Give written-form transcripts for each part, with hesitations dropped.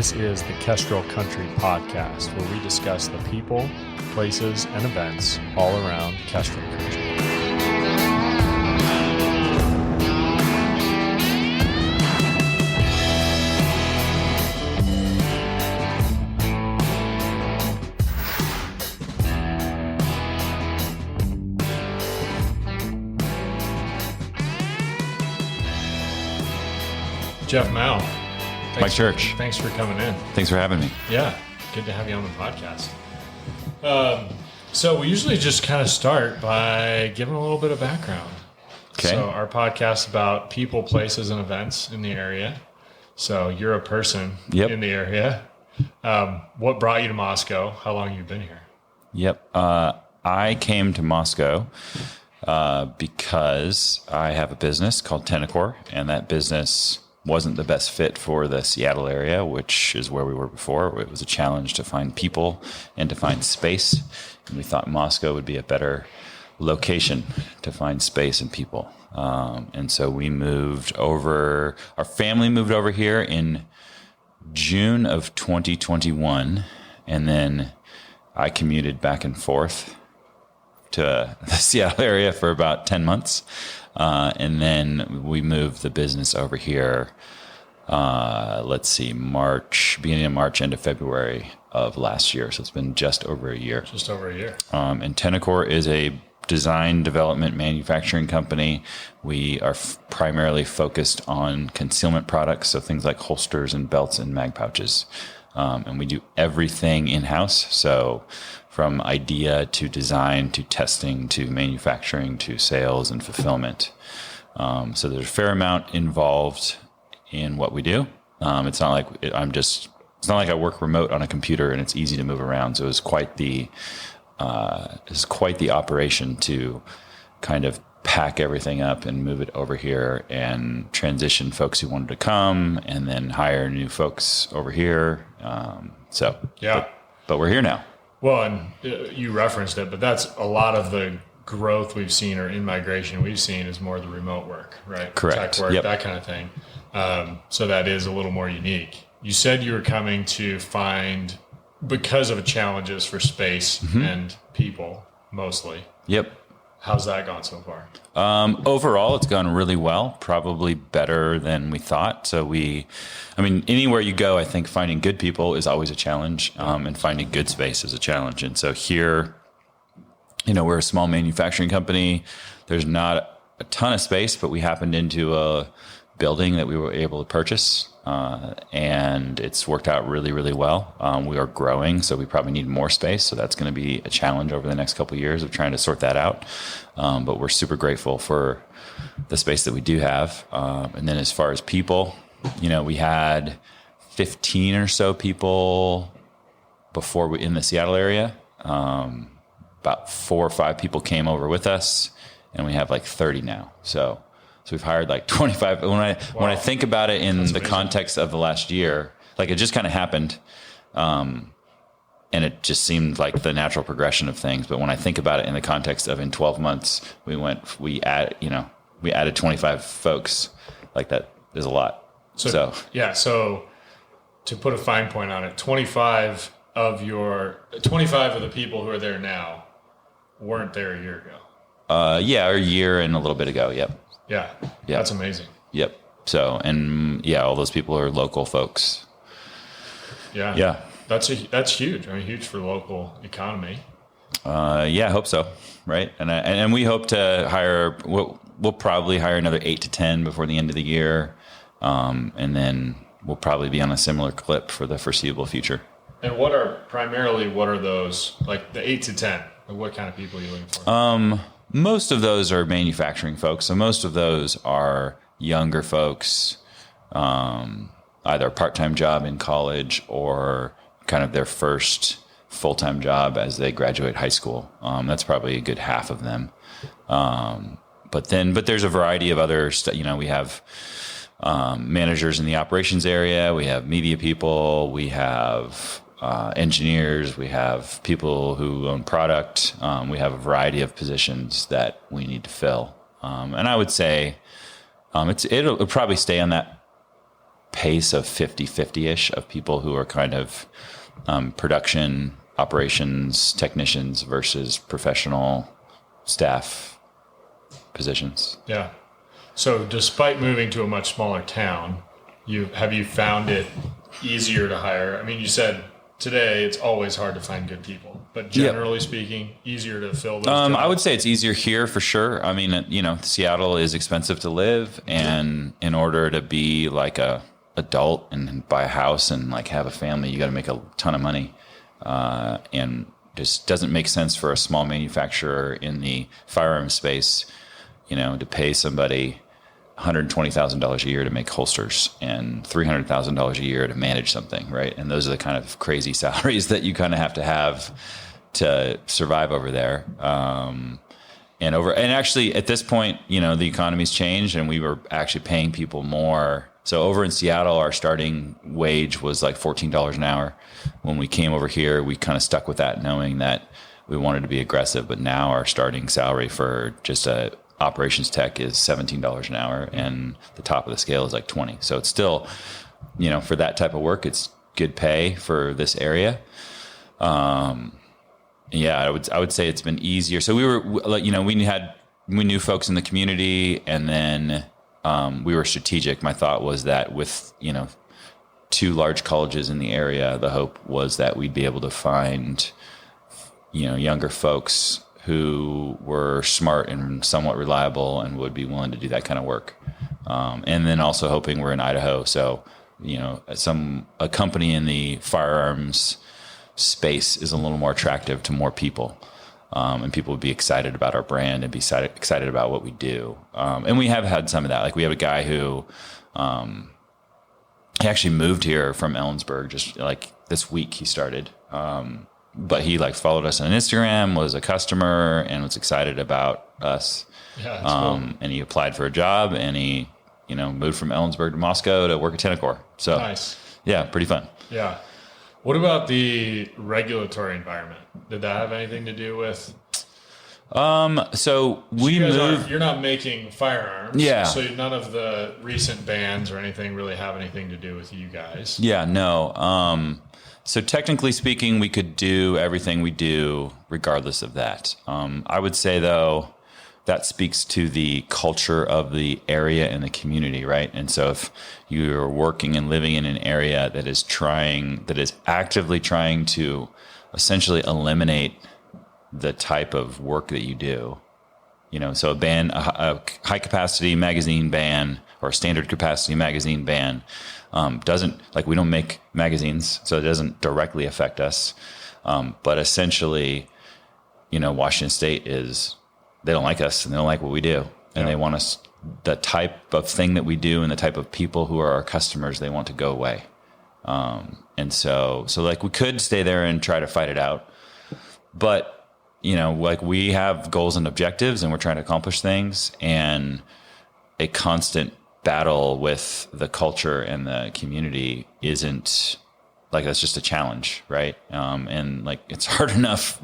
This is the Kestrel Country Podcast, where we discuss the people, places, and events all around Kestrel Country. Jeff Mao. Mike Church. Thanks for coming in. Thanks for having me. Yeah, good to have you on the podcast. So we usually just kind of start by giving a little bit of background. Okay. So our podcast is about people, places, and events in the area. So you're a person in the area. What brought you to Moscow? How long have you been here? Yep. I came to Moscow because I have a business called Tenicor, and that business wasn't the best fit for the Seattle area, which is where we were before. It was a challenge to find people and to find space. And we thought Moscow would be a better location to find space and people. And so we moved over, our family moved over here in June of 2021. And then I commuted back and forth to the Seattle area for about 10 months. And then we moved the business over here, beginning of March, end of February of last year. So it's been just over a year. Just over a year. And Tenicor is a design, development, manufacturing company. We are primarily focused on concealment products, so things like holsters and belts and mag pouches. And we do everything in-house. So from idea to design to testing to manufacturing to sales and fulfillment. So there's a fair amount involved in what we do. It's not like it's not like I work remote on a computer and it's easy to move around. So it was quite the operation to kind of pack everything up and move it over here and transition folks who wanted to come and then hire new folks over here. But we're here now. Well, and you referenced it, but that's a lot of the growth we've seen or in-migration we've seen is more the remote work, right? Correct. Tech work, Yep. that kind of thing. So that is a little more unique. You said you were coming to find, because of challenges for space and people, mostly. Yep. How's that gone so far? Overall, it's gone really well, probably better than we thought. So anywhere you go, I think finding good people is always a challenge, and finding good space is a challenge. And so here, we're a small manufacturing company. There's not a ton of space, but we happened into a building that we were able to purchase, and it's worked out really, really well. We are growing, so we probably need more space. So that's going to be a challenge over the next couple of years of trying to sort that out. But we're super grateful for the space that we do have. And then as far as people, we had 15 or so people before in the Seattle area. About 4 or 5 people came over with us, and we have like 30 now. So we've hired like 25. When I think about it in the context of the last year, like it just kind of happened. And it just seemed like the natural progression of things. But when I think about it in the context of in 12 months, we added 25 folks. Like that is a lot. So to put a fine point on it, 25 of the people who are there now weren't there a year ago. A year and a little bit ago. Yep. Yeah. That's amazing. Yep. So, all those people are local folks. Yeah. Yeah. That's huge. I mean, huge for the local economy. I hope so. Right. And we hope to hire, we'll probably hire another 8 to 10 before the end of the year. And then we'll probably be on a similar clip for the foreseeable future. And what are those, like the 8 to 10? What kind of people are you looking for? Most of those are manufacturing folks. So most of those are younger folks, either a part-time job in college or kind of their first full-time job as they graduate high school. That's probably a good half of them. But there's a variety of other we have managers in the operations area. We have media people. We have engineers, we have people who own product. We have a variety of positions that we need to fill. And I would say it'll probably stay on that pace of 50-50-ish of people who are kind of production operations technicians versus professional staff positions. Yeah. So despite moving to a much smaller town, have you found it easier to hire? I mean, you said today it's always hard to find good people, but generally speaking, easier to fill those jobs? I would say it's easier here for sure. I mean, Seattle is expensive to live, and in order to be like a adult and buy a house and like have a family, you got to make a ton of money, and just doesn't make sense for a small manufacturer in the firearm space, to pay somebody $120,000 a year to make holsters and $300,000 a year to manage something, right? And those are the kind of crazy salaries that you kind of have to survive over there. And actually at this point, the economy's changed, and we were actually paying people more. So over in Seattle, our starting wage was like $14 an hour. When we came over here, we kind of stuck with that, knowing that we wanted to be aggressive. But now our starting salary for just a operations tech is $17 an hour, and the top of the scale is like 20. So it's still, for that type of work, it's good pay for this area. I would say it's been easier. So we were like, we knew folks in the community, and then we were strategic. My thought was that with, 2 large colleges in the area, the hope was that we'd be able to find, younger folks who were smart and somewhat reliable and would be willing to do that kind of work. And then also hoping we're in Idaho. So, a company in the firearms space is a little more attractive to more people. And people would be excited about our brand and be excited about what we do. And we have had some of that. Like we have a guy who, he actually moved here from Ellensburg just like this week he started. But he followed us on Instagram, was a customer, and was excited about us. Yeah, cool. And he applied for a job, and he, moved from Ellensburg to Moscow to work at Tenicor. So nice. Yeah, pretty fun. Yeah. What about the regulatory environment? Did that have anything to do with? So we moved. You're not making firearms. Yeah. So none of the recent bans or anything really have anything to do with you guys. Yeah. No. So technically speaking, we could do everything we do regardless of that. I would say, though, that speaks to the culture of the area and the community, right? And so if you're working and living in an area that is actively trying to essentially eliminate the type of work that you do, so a high capacity magazine ban or a standard capacity magazine ban doesn't, we don't make magazines, so it doesn't directly affect us. But essentially, Washington State they don't like us and they don't like what we do. And they want us, the type of thing that we do and the type of people who are our customers, they want to go away. And so we could stay there and try to fight it out. But, we have goals and objectives and we're trying to accomplish things, and a constant battle with the culture and the community isn't that's just a challenge, right? And it's hard enough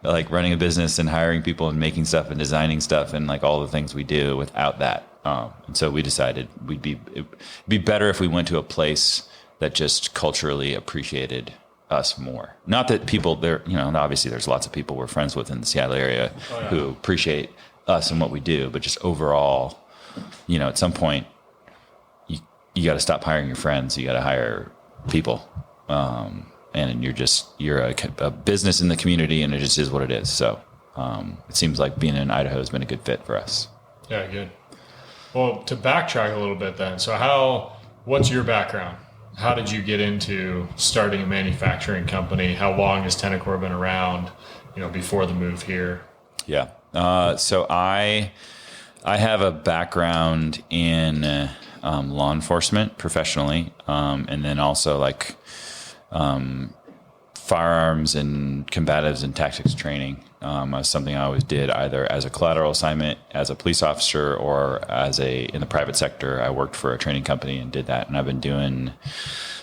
running a business and hiring people and making stuff and designing stuff and all the things we do without that. And so we decided it'd be better if we went to a place that just culturally appreciated us more. Not that people there, obviously there's lots of people we're friends with in the Seattle area who appreciate us and what we do, but just overall, at some point you got to stop hiring your friends. You got to hire people. And you're a business in the community, and it just is what it is. So, it seems like being in Idaho has been a good fit for us. Yeah, good. Well, to backtrack a little bit then. So what's your background? How did you get into starting a manufacturing company? How long has Tenicor been around, before the move here? Yeah. So I have a background in law enforcement professionally, and then also firearms and combatives and tactics training. Was something I always did, either as a collateral assignment, as a police officer, or in the private sector. I worked for a training company and did that. And I've been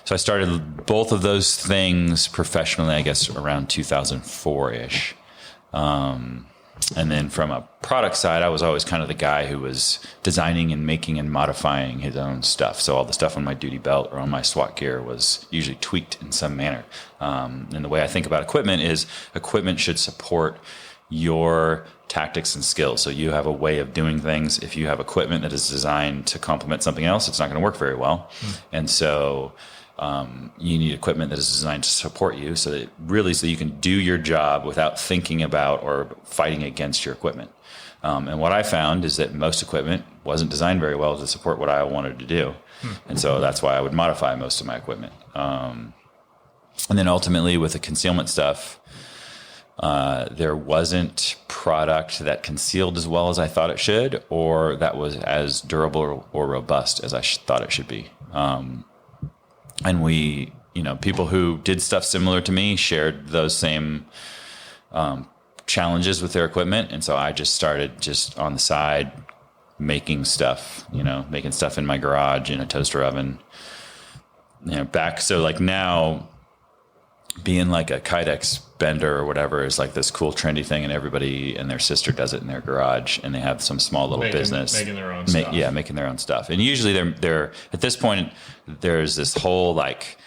so I started both of those things professionally, I guess, around 2004-ish. And then from a product side, I was always kind of the guy who was designing and making and modifying his own stuff. So all the stuff on my duty belt or on my SWAT gear was usually tweaked in some manner. And the way I think about equipment is equipment should support your tactics and skills. So you have a way of doing things. If you have equipment that is designed to complement something else, it's not going to work very well. And so you need equipment that is designed to support you so you can do your job without thinking about or fighting against your equipment. And what I found is that most equipment wasn't designed very well to support what I wanted to do. And so that's why I would modify most of my equipment. And then ultimately with the concealment stuff, there wasn't product that concealed as well as I thought it should, or that was as durable or robust as I thought it should be. And we, people who did stuff similar to me shared those same challenges with their equipment. And so I just started just on the side making stuff, making stuff in my garage in a toaster oven. So like now being like a Kydex bender or whatever is like this cool trendy thing, and everybody and their sister does it in their garage, and they have some small little business making their own stuff. Making their own stuff. And usually they're at this point, there's this whole like,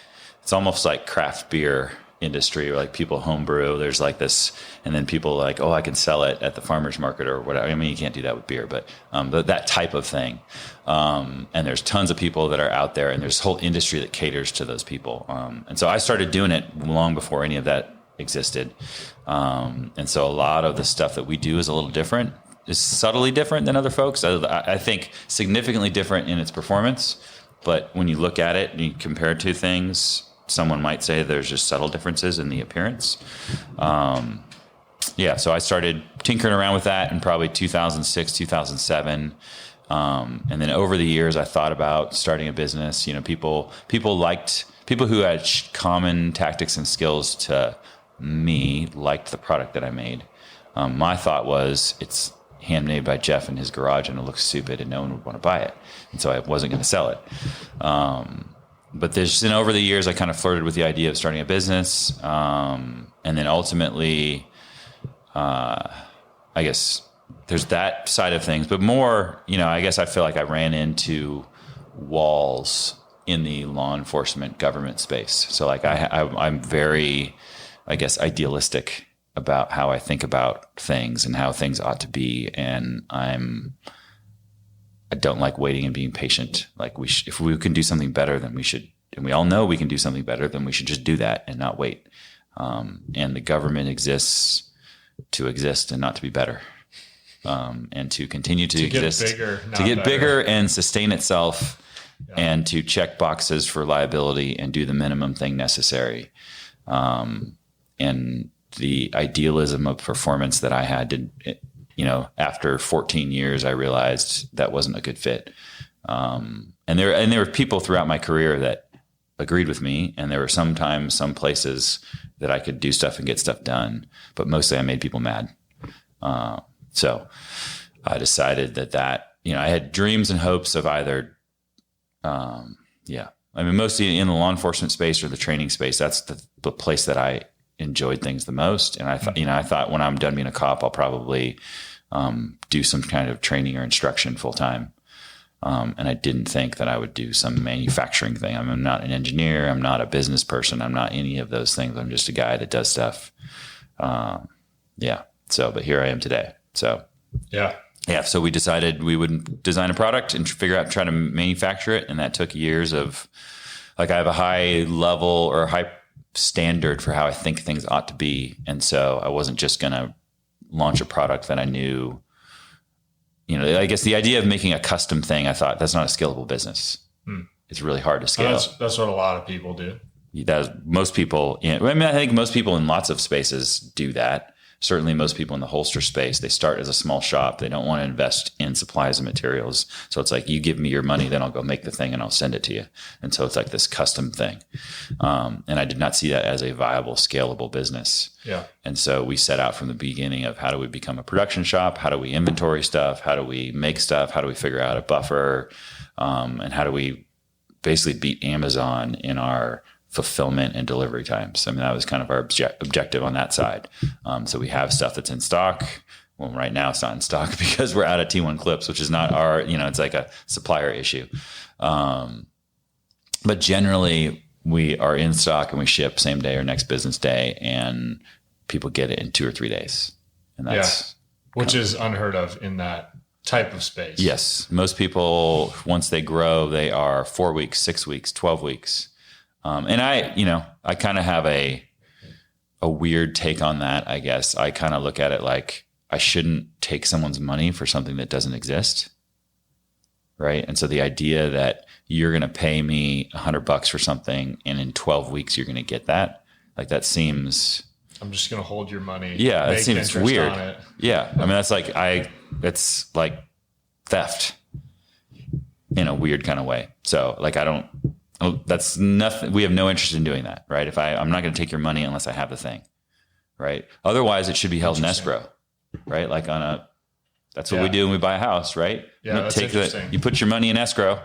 it's almost like craft beer industry, or like people homebrew. There's like this, and then people like, oh, I can sell it at the farmer's market or whatever. I mean, you can't do that with beer, but that type of thing. And there's tons of people that are out there, and there's a whole industry that caters to those people. And so I started doing it long before any of that existed. And so a lot of the stuff that we do is a little different, is subtly different than other folks. I think significantly different in its performance, but when you look at it and you compare it to things, someone might say there's just subtle differences in the appearance. So I started tinkering around with that in probably 2006, 2007. And then over the years, I thought about starting a business. People who had common tactics and skills to me liked the product that I made. My thought was, it's handmade by Jeff in his garage and it looks stupid and no one would want to buy it. And so I wasn't going to sell it. But over the years, I kind of flirted with the idea of starting a business. And then ultimately, I guess there's that side of things, but more, I guess I feel like I ran into walls in the law enforcement government space. So like I'm very, I guess, idealistic about how I think about things and how things ought to be. And I don't like waiting and being patient. Like if we can do something better, then we should, and we all know we can do something better, then we should just do that and not wait. And the government exists to exist and not to be better. And to continue to exist, get bigger and sustain itself, and to check boxes for liability and do the minimum thing necessary. And the idealism of performance that I had after 14 years, I realized that wasn't a good fit. And there were people throughout my career that agreed with me. And there were sometimes some places that I could do stuff and get stuff done, but mostly I made people mad. So I decided that I had dreams and hopes of either, mostly in the law enforcement space or the training space. That's the place that I enjoyed things the most. And I thought when I'm done being a cop, I'll probably do some kind of training or instruction full time. And I didn't think that I would do some manufacturing thing. I'm not an engineer. I'm not a business person. I'm not any of those things. I'm just a guy that does stuff. But here I am today. So so we decided we would design a product and try to manufacture it. And that took years of, like, I have a high level or high standard for how I think things ought to be. And so I wasn't just going to launch a product that I knew, I guess the idea of making a custom thing, I thought that's not a scalable business. It's really hard to scale. That's what a lot of people do. Most people, I think most people in lots of spaces do that. Certainly most people in the holster space, they start as a small shop. They don't want to invest in supplies and materials. So it's like, you give me your money, then I'll go make the thing and I'll send it to you. And so it's like this custom thing. And I did not see that as a viable, scalable business. Yeah. And so we set out from the beginning of, how do we become a production shop? How do we inventory stuff? How do we make stuff? How do we figure out a buffer? And how do we basically beat Amazon in our fulfillment and delivery times? I mean, that was kind of our objective on that side. So we have stuff that's in stock. Well, right now it's not in stock because we're out of T1 clips, which is not our, it's like a supplier issue. But generally we are in stock and we ship same day or next business day, and people get it in 2 or 3 days. And that's which is unheard of in that type of space. Yes. Most people, once they grow, they are 4 weeks, 6 weeks, 12 weeks. And I kind of have a weird take on that, I guess. I kind of look at it like I shouldn't take someone's money for something that doesn't exist. Right. And so the idea that you're going to pay me $100 for something and in 12 weeks you're going to get that, like that seems, I'm just going to hold your money. Yeah. It seems weird. On it. Yeah. I mean, it's like theft in a weird kind of way. So like, that's nothing. We have no interest in doing that. Right. I'm not going to take your money unless I have the thing. Right. Otherwise it should be held in escrow. Right. Like that's what we do when we buy a house, right? Yeah, that's interesting. You put your money in escrow,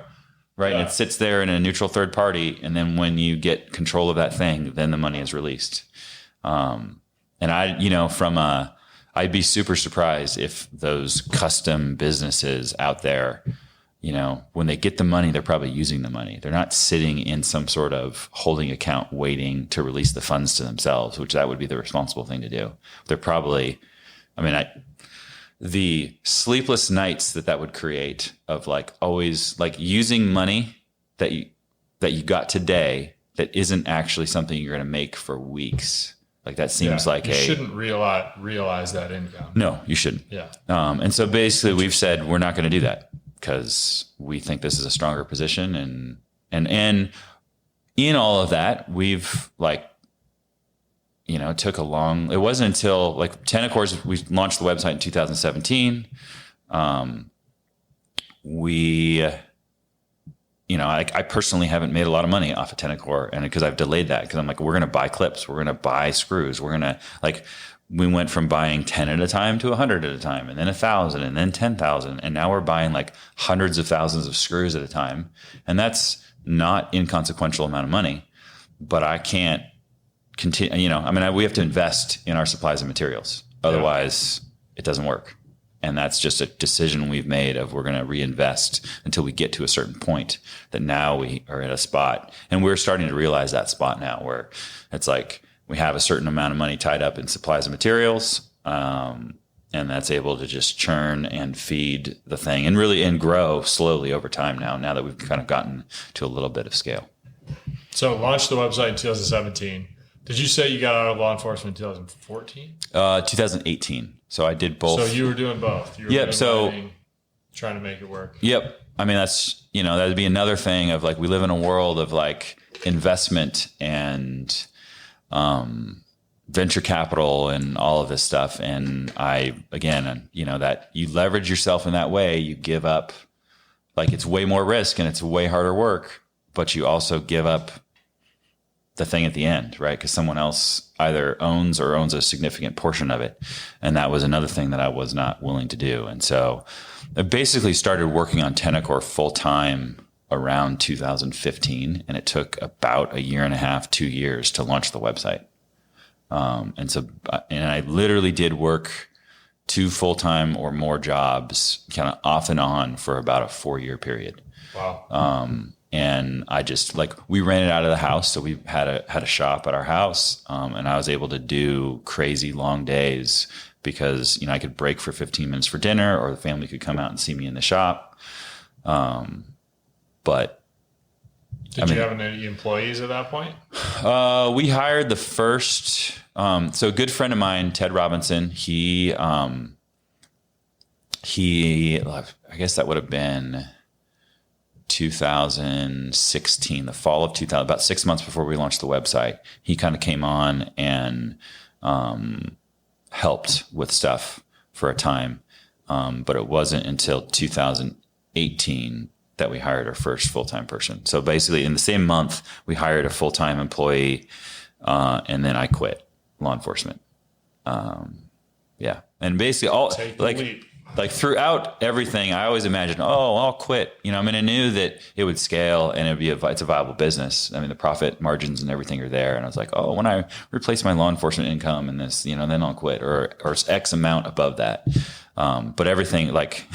right? Yeah. And it sits there in a neutral third party. And then when you get control of that thing, then the money is released. And I'd be super surprised if those custom businesses out there, when they get the money, they're probably using the money. They're not sitting in some sort of holding account waiting to release the funds to themselves, which that would be the responsible thing to do. They're probably, the sleepless nights that would create of like always like using money that you got today that isn't actually something you're going to make for weeks. Like that seems like you shouldn't realize that income. No, you shouldn't. Yeah. And so basically we've said we're not going to do that because we think this is a stronger position, and in all of that we've it wasn't until like Tenicor, we launched the website in 2017. I personally haven't made a lot of money off of Tenicor, and because I've delayed that because I'm like, we're going to buy clips, we're going to buy screws, we went from buying 10 at a time to 100 at a time, and then 1,000, and then 10,000, and now we're buying like hundreds of thousands of screws at a time, and that's not inconsequential amount of money, but I can't continue. We have to invest in our supplies and materials, otherwise it doesn't work. And that's just a decision we've made of we're going to reinvest until we get to a certain point that now we are at a spot. And we're starting to realize that spot now where it's like we have a certain amount of money tied up in supplies and materials. And that's able to just churn and feed the thing and grow slowly over time now that we've kind of gotten to a little bit of scale. So launched the website in 2017. Did you say you got out of law enforcement in 2014? 2018. So I did both. So you were doing both. You were trying to make it work. Yep. That's, that'd be another thing of like, we live in a world of like investment and venture capital and all of this stuff. And that you leverage yourself in that way, you give up, like it's way more risk and it's way harder work, but you also give up the thing at the end, right? Because someone else either owns a significant portion of it. And that was another thing that I was not willing to do. And so I basically started working on Tenicor full time around 2015. And it took about 1.5 to 2 years to launch the website. And I literally did work 2 full-time or more jobs kind of off and on for about a 4-year period. Wow. And I just we rented out of the house. So we had a shop at our house. And I was able to do crazy long days because, I could break for 15 minutes for dinner or the family could come out and see me in the shop. But did you have any employees at that point? We hired the first, so a good friend of mine, Ted Robinson, he, I guess that would have been 2016, the fall of 2000, about 6 months before we launched the website. He kind of came on and helped with stuff for a time. But it wasn't until 2018 that we hired our first full-time person. So basically in the same month, we hired a full-time employee, and then I quit law enforcement. And basically like throughout everything, I always imagined, oh, I'll quit. I mean, I knew that it would scale and it's a viable business. I mean, the profit margins and everything are there. And I was like, oh, when I replace my law enforcement income and this, then I'll quit or X amount above that. But everything like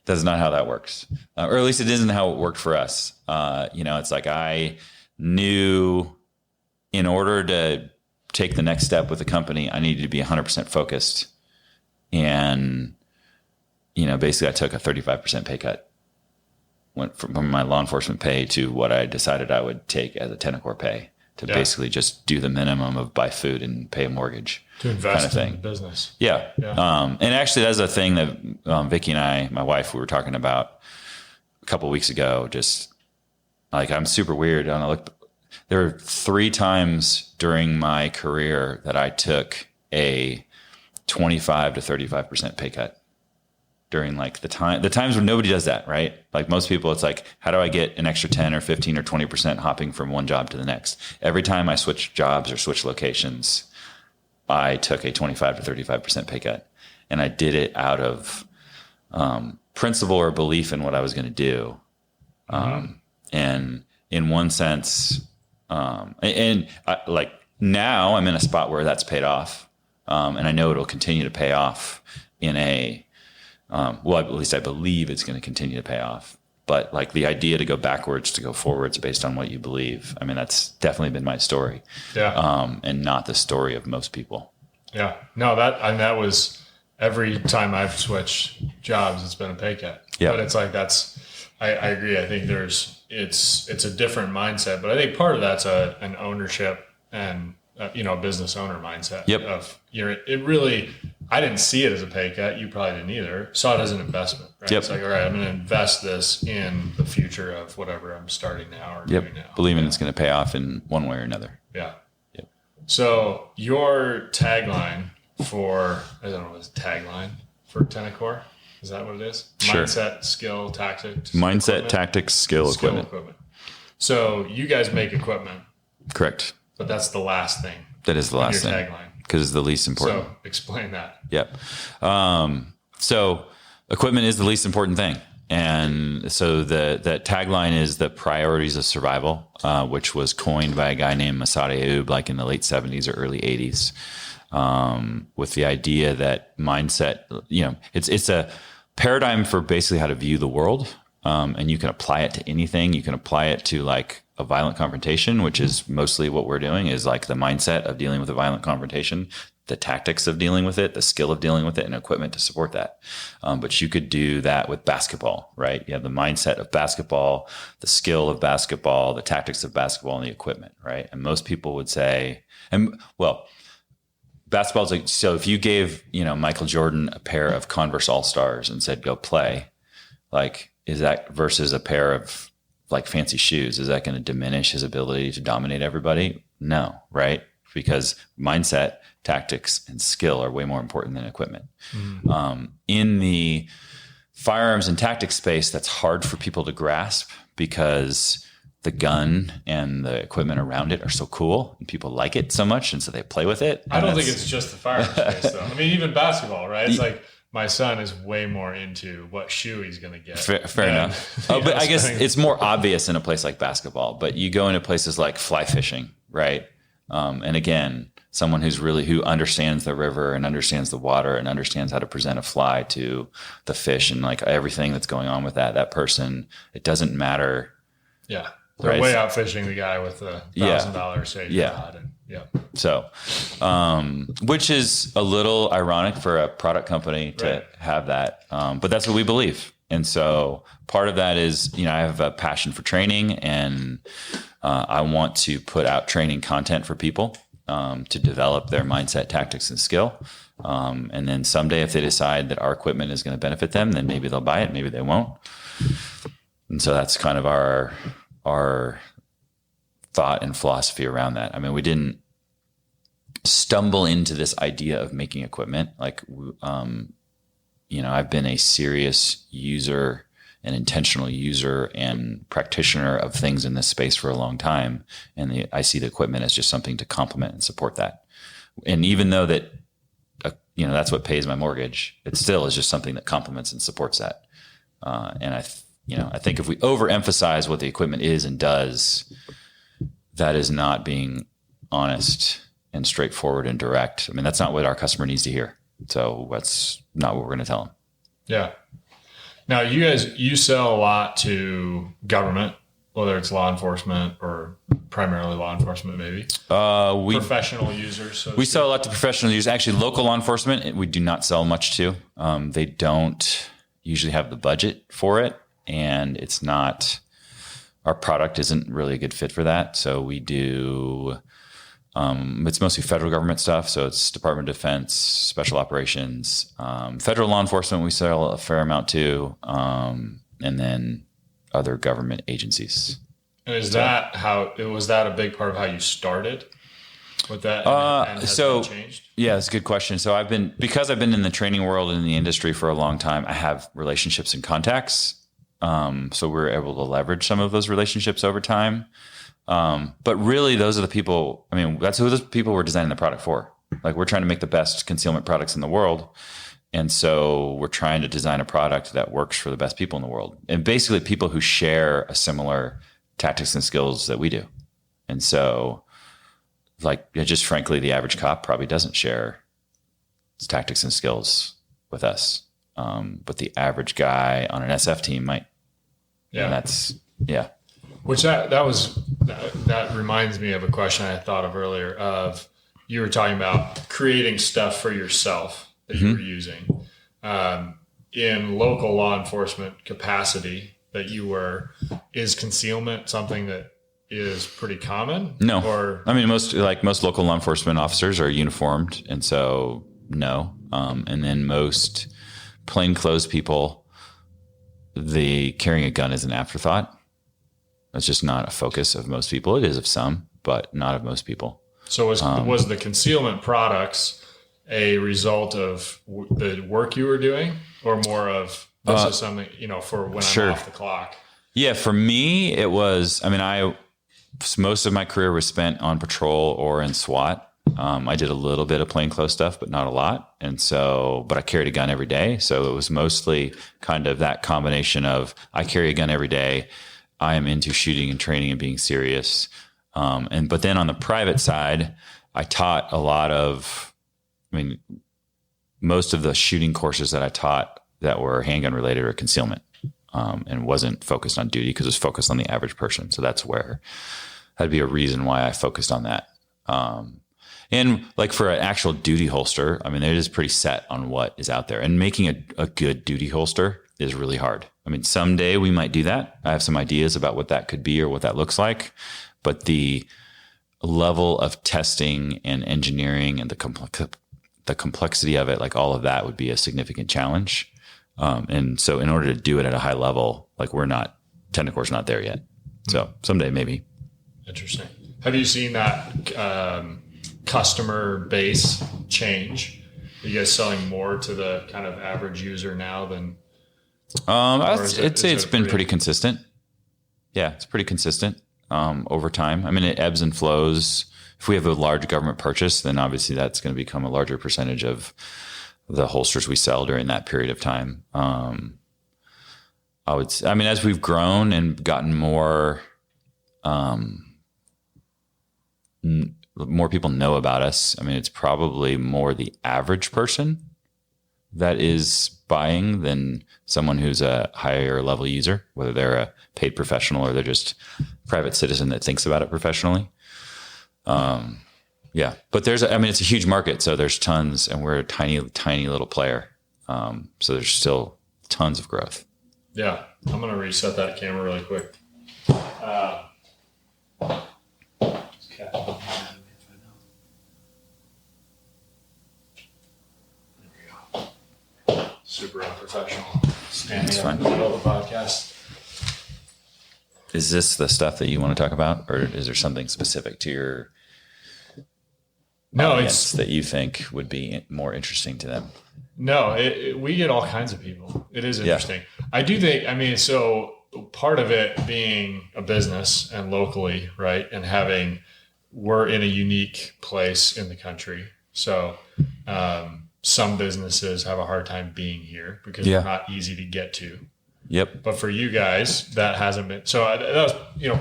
that's not how that works. Or at least it isn't how it worked for us. It's like I knew in order to take the next step with the company, I needed to be 100% focused. And, basically I took a 35% pay cut, went from my law enforcement pay to what I decided I would take as a Tenicor pay to basically just do the minimum of buy food and pay a mortgage. To invest kind of in the business. Yeah. And actually that's a thing that Vicky and I, my wife, we were talking about a couple of weeks ago. Just like, I'm super weird. There were 3 times during my career that I took a 25 to 35% pay cut during like the times when nobody does that, right? Like most people, it's like, how do I get an extra 10 or 15 or 20% hopping from one job to the next? Every time I switch jobs or switch locations, I took a 25 to 35% pay cut. And I did it out of principle or belief in what I was going to do. And in one sense, like now I'm in a spot where that's paid off. And I know it'll continue to pay off in at least I believe it's going to continue to pay off. But like the idea to go backwards, to go forwards based on what you believe. I mean, that's definitely been my story. Yeah. And not the story of most people. Yeah. No, that was every time I've switched jobs, it's been a pay cut. Yeah. But it's like, I agree. I think it's a different mindset, but I think part of that's an ownership and, a business owner mindset. Yep. I didn't see it as a pay cut. You probably didn't either. Saw it as an investment, right? Yep. It's like, all right, I'm going to invest this in the future of whatever I'm starting now or doing now. Believing it's going to pay off in one way or another. Yeah. Yep. So your tagline for Tenicor, is that what it is? Sure. Mindset, skill, tactics. Mindset, equipment? tactics, skill, equipment. So you guys make equipment. Correct. But that's the last thing. That is the last thing. Tagline. Because it's the least important. So explain that. Yep. So equipment is the least important thing. And so the tagline is the priorities of survival, which was coined by a guy named Masada Ayoub, like in the late 70s or early 80s, with the idea that mindset, it's a paradigm for basically how to view the world. And you can apply it to anything. You can apply it to like a violent confrontation, which is mostly what we're doing, is like the mindset of dealing with a violent confrontation, the tactics of dealing with it, the skill of dealing with it, and equipment to support that. But you could do that with basketball, right? You have the mindset of basketball, the skill of basketball, the tactics of basketball, and the equipment, right? And most people would say, basketball's like, so if you gave, Michael Jordan a pair of Converse All-Stars and said, go play, like, is that versus a pair of like fancy shoes, is that going to diminish his ability to dominate everybody? No, right? Because mindset, tactics, and skill are way more important than equipment. In the firearms and tactics space, that's hard for people to grasp because the gun and the equipment around it are so cool and people like it so much, and so they play with it. I don't think it's just the firearms space, though. I mean, even basketball, right? It's like, my son is way more into what shoe he's going to get. Fair enough. But I guess it's more obvious in a place like basketball, but you go into places like fly fishing, right? And again, someone who understands the river and understands the water and understands how to present a fly to the fish and like everything that's going on with that person, it doesn't matter. Yeah. They're right? way out fishing the guy with the $1,000 safety rod. And, So, which is a little ironic for a product company to have that. But that's what we believe. And so part of that is, I have a passion for training and I want to put out training content for people to develop their mindset, tactics, and skill. And then someday if they decide that our equipment is going to benefit them, then maybe they'll buy it, maybe they won't. And so that's kind of our thought and philosophy around that. I mean, we didn't stumble into this idea of making equipment. Like, I've been a serious user, an intentional user and practitioner of things in this space for a long time. And I see the equipment as just something to complement and support that. And even though that that's what pays my mortgage. It still is just something that complements and supports that. And I think if we overemphasize what the equipment is and does, that is not being honest and straightforward and direct. I mean, that's not what our customer needs to hear. So that's not what we're going to tell them. Yeah. Now, you sell a lot to government, whether it's law enforcement or primarily law enforcement, maybe. Professional users. We sell a lot to professional users. Actually, local law enforcement, we do not sell much to. They don't usually have the budget for it, and it's not. Our product isn't really a good fit for that. So we do. It's mostly federal government stuff. So it's Department of Defense, special operations, federal law enforcement. We sell a fair amount to, and then other government agencies. And was that a big part of how you started with that? And has that changed? Yeah, that's a good question. So because I've been in the training world and in the industry for a long time, I have relationships and contacts. So we're able to leverage some of those relationships over time. But really, those are the people. I mean, that's who those people we're designing the product for. Like, we're trying to make the best concealment products in the world, and so we're trying to design a product that works for the best people in the world, and basically people who share a similar tactics and skills that we do. And so, just frankly, the average cop probably doesn't share tactics and skills with us, but the average guy on an SF team might. Yeah, and that's yeah. Which that reminds me of a question I thought of earlier. Of you were talking about creating stuff for yourself that you were using in local law enforcement capacity. Is concealment something that is pretty common? No, I mean most local law enforcement officers are uniformed, and so no. And then most plainclothes people, the carrying a gun is an afterthought. It's just not a focus of most people. It is of some, but not of most people. So was the concealment products a result of the work you were doing, or more of this is something, for when I'm off the clock? Yeah, for me, it was, most of my career was spent on patrol or in SWAT. I did a little bit of plainclothes stuff, but not a lot. And so, but I carried a gun every day. So it was mostly kind of that combination of I carry a gun every day. I am into shooting and training and being serious. But then on the private side, I taught most of the shooting courses that I taught that were handgun related or concealment, and wasn't focused on duty because it was focused on the average person. So that'd be a reason why I focused on that. And like for an actual duty holster, it is pretty set on what is out there, and making a good duty holster is really hard. Someday we might do that. I have some ideas about what that could be or what that looks like, but the level of testing and engineering and the complexity of it, like all of that would be a significant challenge. And so in order to do it at a high level, Tenicor's not there yet. So someday maybe. Interesting. Have you seen that customer base change? Are you guys selling more to the kind of average user now than? I'd say it's been pretty consistent. Yeah, it's pretty consistent over time. It ebbs and flows. If we have a large government purchase, then obviously that's going to become a larger percentage of the holsters we sell during that period of time. As we've grown and gotten more, more people know about us. It's probably more the average person that is buying than someone who's a higher level user, whether they're a paid professional or they're just a private citizen that thinks about it professionally. Yeah, but it's a huge market, so there's tons, and we're a tiny, tiny little player. So there's still tons of growth. Yeah, I'm going to reset that camera really quick. Super unprofessional. Standing up in the middle of the podcast. Is this the stuff that you want to talk about, or is there something specific to your audience that you think would be more interesting to them? No, we get all kinds of people. It is interesting. Yeah. I do think, so part of it being a business and locally, right, and we're in a unique place in the country. So some businesses have a hard time being here because Yeah. they're not easy to get to. Yep. But for you guys, that hasn't been. So that was,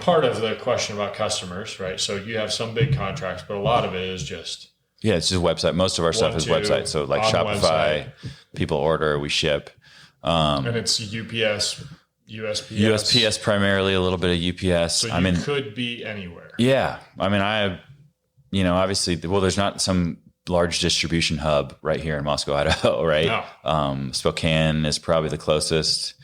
part of the question about customers, right? So you have some big contracts, but a lot of it is just. Yeah, it's just a website. Most of our stuff is website. So like on the Shopify, website. people order, we ship. And it's UPS, USPS. USPS primarily, a little bit of UPS. So you could be anywhere. Yeah. I mean, obviously, well, there's not some large distribution hub right here in Moscow, Idaho, right? No. Spokane is probably the closest.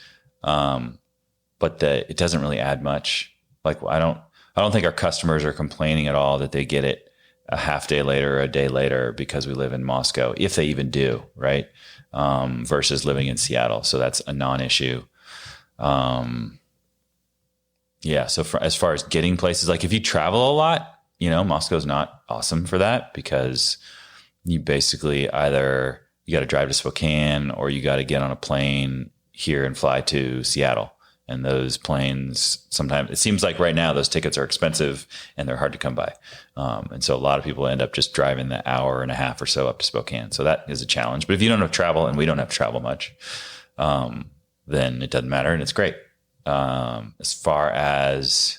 But it doesn't really add much. Like I don't think our customers are complaining at all that they get it a half day later or a day later because we live in Moscow, if they even do, right? Versus living in Seattle. So that's a non-issue. Yeah. So as far as getting places, like if you travel a lot, Moscow's not awesome for that because you basically either you got to drive to Spokane or you got to get on a plane here and fly to Seattle. And those planes, sometimes it seems like right now those tickets are expensive and they're hard to come by. And so a lot of people end up just driving the hour and a half or so up to Spokane. So that is a challenge. But if you don't have travel, and we don't have to travel much, then it doesn't matter and it's great. As far as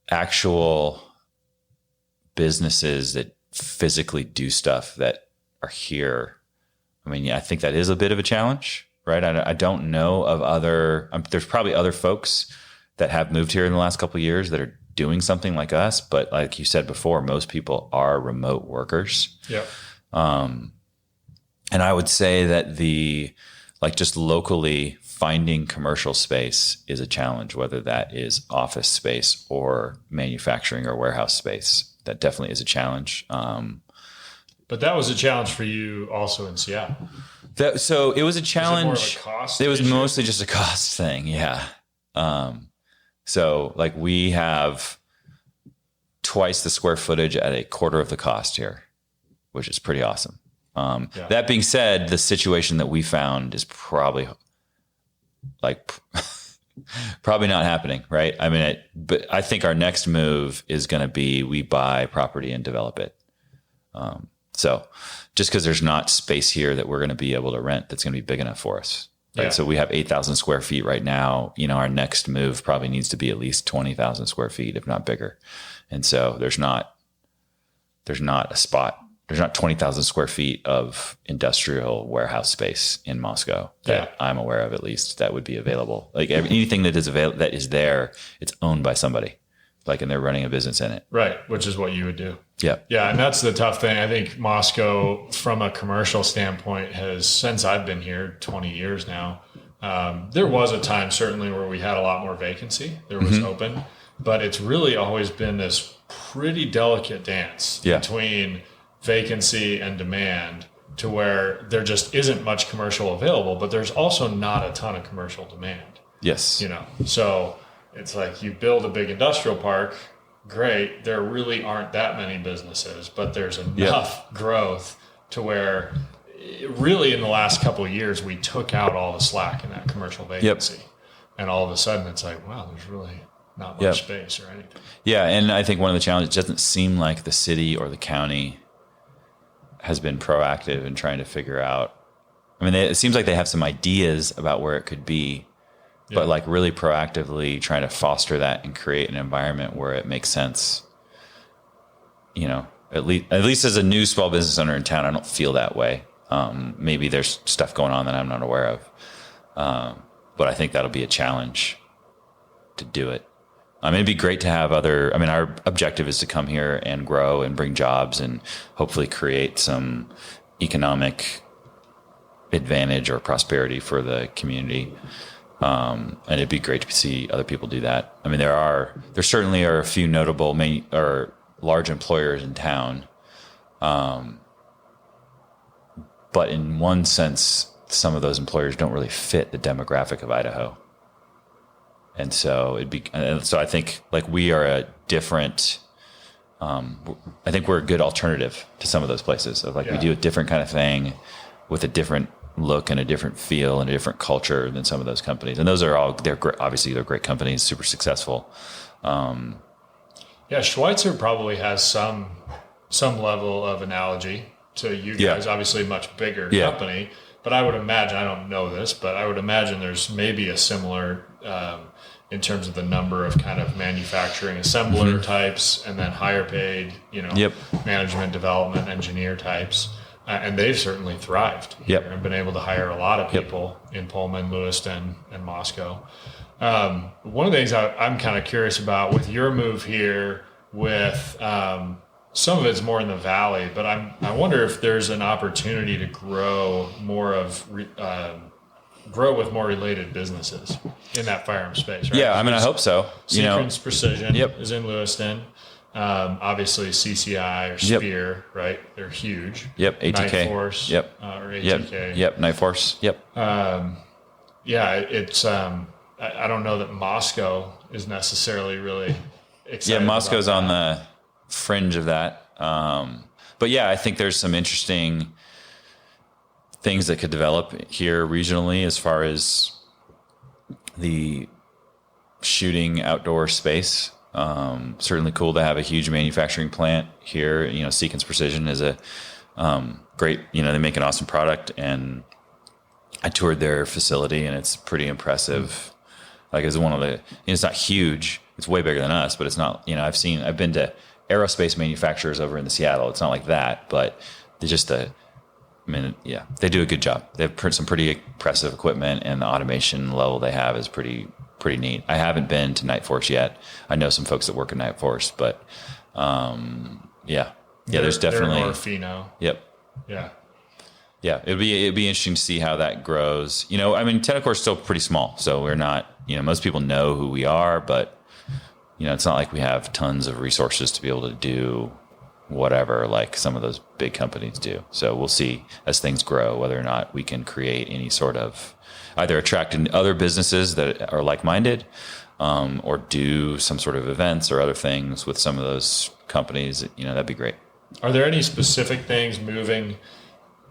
actual businesses that physically do stuff that are here, I mean, I think that is a bit of a challenge. Right. I don't know of there's probably other folks that have moved here in the last couple of years that are doing something like us. But like you said before, most people are remote workers. Yeah. And I would say that just locally finding commercial space is a challenge, whether that is office space or manufacturing or warehouse space. That definitely is a challenge. But that was a challenge for you also in Seattle. So it was a challenge. Was it more of a cost It was issue? mostly just a cost thing. Yeah. So like we have twice the square footage at a quarter of the cost here, which is pretty awesome. That being said, the situation that we found is probably probably not happening. Right. I mean, but I think our next move is going to be, we buy property and develop it. So just because there's not space here that we're going to be able to rent that's going to be big enough for us. Right. Yeah. So we have 8,000 square feet right now. Our next move probably needs to be at least 20,000 square feet, if not bigger. And so there's not a spot. There's not 20,000 square feet of industrial warehouse space in Moscow that I'm aware of, at least, that would be available. Like anything that is there, it's owned by somebody. And they're running a business in it. Right, which is what you would do. Yeah. Yeah, and that's the tough thing. I think Moscow, from a commercial standpoint, has, since I've been here 20 years now, there was a time certainly where we had a lot more vacancy. There was open, but it's really always been this pretty delicate dance between vacancy and demand, to where there just isn't much commercial available, but there's also not a ton of commercial demand. Yes. So it's like you build a big industrial park, great. There really aren't that many businesses, but there's enough growth to where really in the last couple of years, we took out all the slack in that commercial vacancy. And all of a sudden it's like, wow, there's really not much space or anything. Yeah. And I think one of the challenges, it doesn't seem like the city or the county has been proactive in trying to figure out. I mean, it seems like they have some ideas about where it could be, but really proactively trying to foster that and create an environment where it makes sense. At least as a new small business owner in town, I don't feel that way. Maybe there's stuff going on that I'm not aware of. But I think that'll be a challenge to do it. It'd be great to have our objective is to come here and grow and bring jobs and hopefully create some economic advantage or prosperity for the community. And it'd be great to see other people do that. There certainly are a few notable or large employers in town. But in one sense, some of those employers don't really fit the demographic of Idaho. And so I think we are a different, I think we're a good alternative to some of those places we do a different kind of thing with a different look and a different feel and a different culture than some of those companies. And those are they're great, obviously they're great companies, super successful. Schweitzer probably has some level of analogy to you Yeah. guys. Obviously, a much bigger Yeah. company. But I would imagine, I don't know this, but I would imagine there's maybe a similar in terms of the number of kind of manufacturing assembler types, and then higher paid, Yep. management development engineer types. And they've certainly thrived here Yep. and been able to hire a lot of people in Pullman, Lewiston, and Moscow. One of the things I'm kind of curious about with your move here, with some of it's more in the valley, but I wonder if there's an opportunity to grow with more related businesses in that firearm space. Right? Yeah, I mean, I hope so. Sequence Precision Yep. is in Lewiston. Obviously, CCI or Spear, right? They're huge. Yep, ATK. Night Force, Yep. Or Yep. ATK. Yep. Night Force. Yep. Yeah, it's. I don't know that Moscow is necessarily really excited. Yeah, Moscow's about on the fringe of that. But yeah, I think there's some interesting things that could develop here regionally as far as the shooting outdoor space. Certainly cool to have a huge manufacturing plant here. Sequence Precision is a great, they make an awesome product, and I toured their facility and it's pretty impressive. Like, it's one of the, it's not huge. It's way bigger than us, but it's not, I've been to aerospace manufacturers over in the Seattle. It's not like that, but they do a good job. They have some pretty impressive equipment, and the automation level they have is pretty neat. I haven't been to Night Force yet. I know some folks that work at Night Force, but there's definitely they're Orfino. Yep. Yeah. Yeah, it'd be interesting to see how that grows. Tenicor is still pretty small, so we're not. Most people know who we are, but it's not like we have tons of resources to be able to do whatever like some of those big companies do. So we'll see as things grow whether or not we can create any sort of either attract other businesses that are like-minded, or do some sort of events or other things with some of those companies. That'd be great. Are there any specific things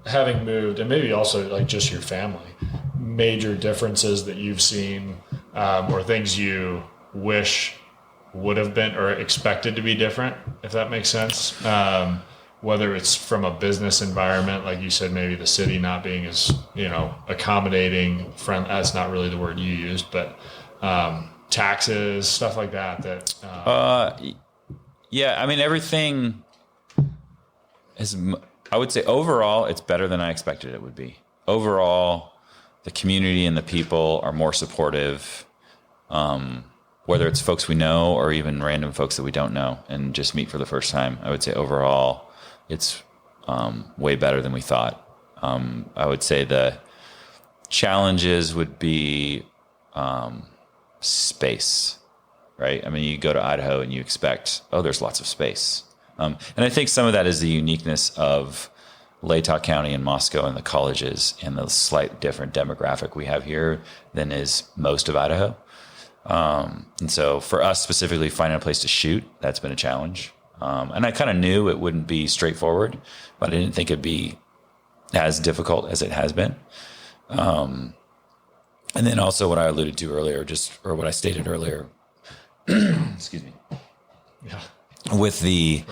having moved, and maybe also like just your family, major differences that you've seen, or things you wish would have been or expected to be different, if that makes sense? Whether it's from a business environment, like you said, maybe the city not being as, accommodating, that's not really the word you used, but taxes, stuff like that. Everything is, I would say overall, it's better than I expected it would be. Overall, the community and the people are more supportive, whether it's folks we know or even random folks that we don't know and just meet for the first time. I would say overall, it's way better than we thought. I would say the challenges would be space, right? You go to Idaho and you expect, there's lots of space. And I think some of that is the uniqueness of Latah County and Moscow and the colleges and the slight different demographic we have here than is most of Idaho. And so for us specifically, finding a place to shoot, that's been a challenge. And I kind of knew it wouldn't be straightforward, but I didn't think it'd be as difficult as it has been. And then also what I alluded to earlier, or what I stated earlier, excuse me. Yeah. With the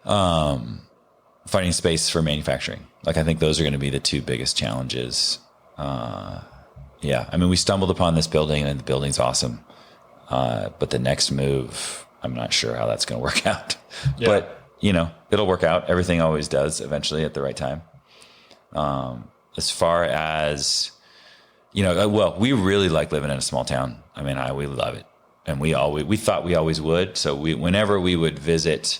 finding space for manufacturing. Like, I think those are going to be the two biggest challenges. We stumbled upon this building, and the building's awesome. But the next move, I'm not sure how that's going to work out. Yeah. But, it'll work out. Everything always does eventually at the right time. As far as, we really like living in a small town. We love it. And we thought we always would. So whenever we would visit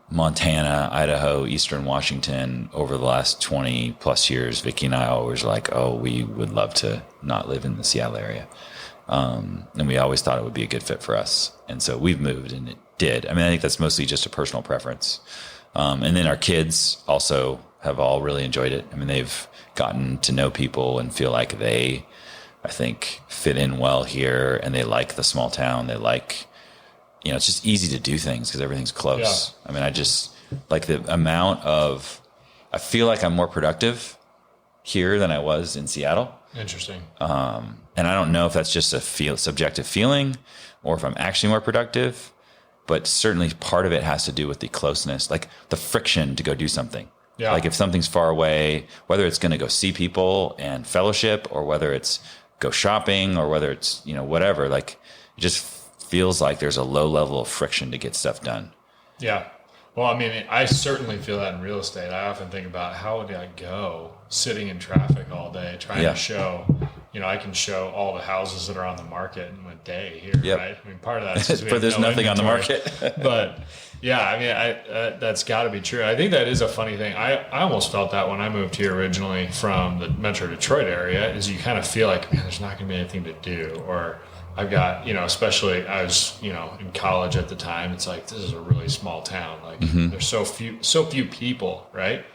Montana, Idaho, Eastern Washington over the last 20 plus years, Vicki and I always were like, we would love to not live in the Seattle area. And we always thought it would be a good fit for us. And so we've moved, and it did. I think that's mostly just a personal preference. And then our kids also have all really enjoyed it. They've gotten to know people and feel like they, I think, fit in well here, and they like the small town. They like, it's just easy to do things because everything's close. Yeah. I just like the amount of, I feel like I'm more productive here than I was in Seattle. Interesting. And I don't know if that's just a subjective feeling or if I'm actually more productive, but certainly part of it has to do with the closeness, like the friction to go do something. Yeah. Like if something's far away, whether it's going to go see people and fellowship, or whether it's go shopping, or whether it's, whatever, like it just feels like there's a low level of friction to get stuff done. Yeah. Well, I mean, I certainly feel that in real estate. I often think about how would I go sitting in traffic all day trying to show, I can show all the houses that are on the market in a day here, right? I mean, part of that is because but there's nothing on the market. But yeah, I mean, that's got to be true. I think that is a funny thing. I almost felt that when I moved here originally from the Metro Detroit area, is you kind of feel like, man, there's not going to be anything to do, or I've got, especially I was, in college at the time, it's like, this is a really small town. Like there's so few people, right?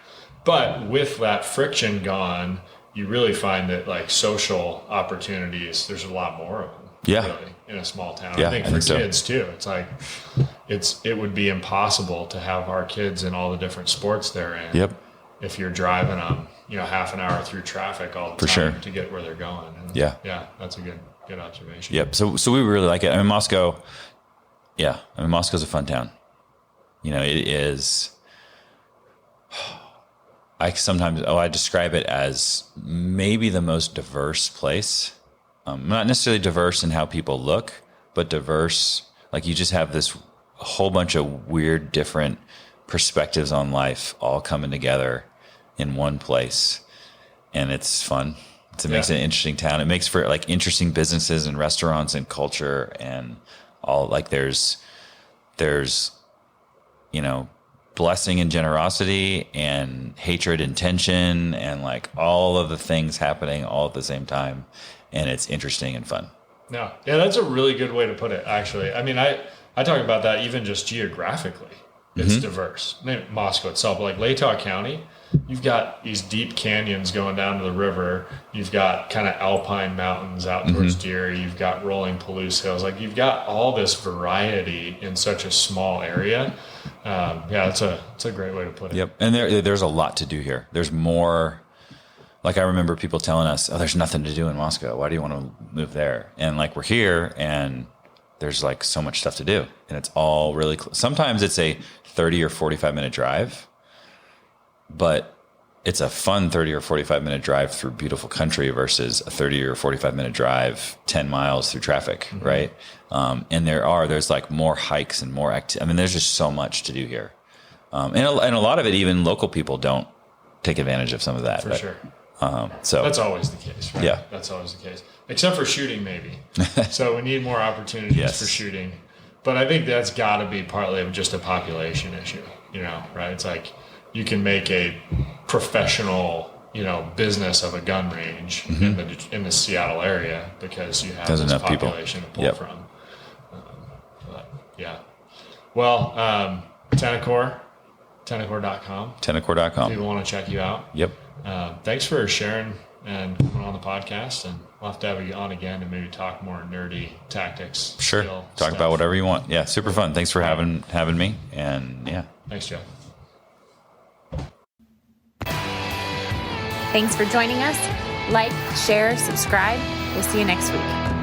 But with that friction gone, you really find that like social opportunities, there's a lot more of them. Yeah. Really, in a small town. Yeah, I think for kids too. It's like, it would be impossible to have our kids in all the different sports they're in. Yep. If you're driving them, half an hour through traffic all the time to get where they're going. And yeah, that's a good observation. Yep. So we really like it. I mean, Moscow. Yeah. I mean, Moscow's a fun town. It is. I describe it as maybe the most diverse place. Not necessarily diverse in how people look, but diverse. Like you just have this whole bunch of weird, different perspectives on life all coming together in one place. And it's fun. It makes it an interesting town. It makes for like interesting businesses and restaurants and culture and all. Like there's blessing and generosity and hatred and tension and like all of the things happening all at the same time, and it's interesting and fun. Yeah, that's a really good way to put it, actually. I mean, I talk about that even just geographically. It's diverse. Moscow itself, like Latah County, you've got these deep canyons going down to the river. You've got kind of alpine mountains out towards Deary. You've got rolling Palouse hills. Like you've got all this variety in such a small area. It's a great way to put it. Yep, and there's a lot to do here. There's more. Like I remember people telling us, "Oh, there's nothing to do in Moscow. Why do you want to move there?" And like we're here, and there's like so much stuff to do, and it's all really close. Sometimes it's a 30 or 45 minute drive, but it's a fun 30 or 45 minute drive through beautiful country versus a 30 or 45 minute drive 10 miles through traffic, right? And there's like more hikes and more I mean, there's just so much to do here, and a lot of it, even local people don't take advantage of some of that. For sure. So that's always the case, right? Yeah, that's always the case, except for shooting, maybe. So we need more opportunities for shooting, but I think that's got to be partly just a population issue, right? It's like you can make a professional, business of a gun range in the Seattle area because you have this population to pull from. But yeah, well, Tenicor, Tenicor.com. Tenicor.com. People want to check you out. Yep. Thanks for sharing and coming on the podcast, and we'll have to have you on again to maybe talk more nerdy tactics. Sure. Talk about whatever you want. Yeah, super fun. Thanks for having me. And yeah. Thanks, Jeff. Thanks for joining us. Like, share, subscribe. We'll see you next week.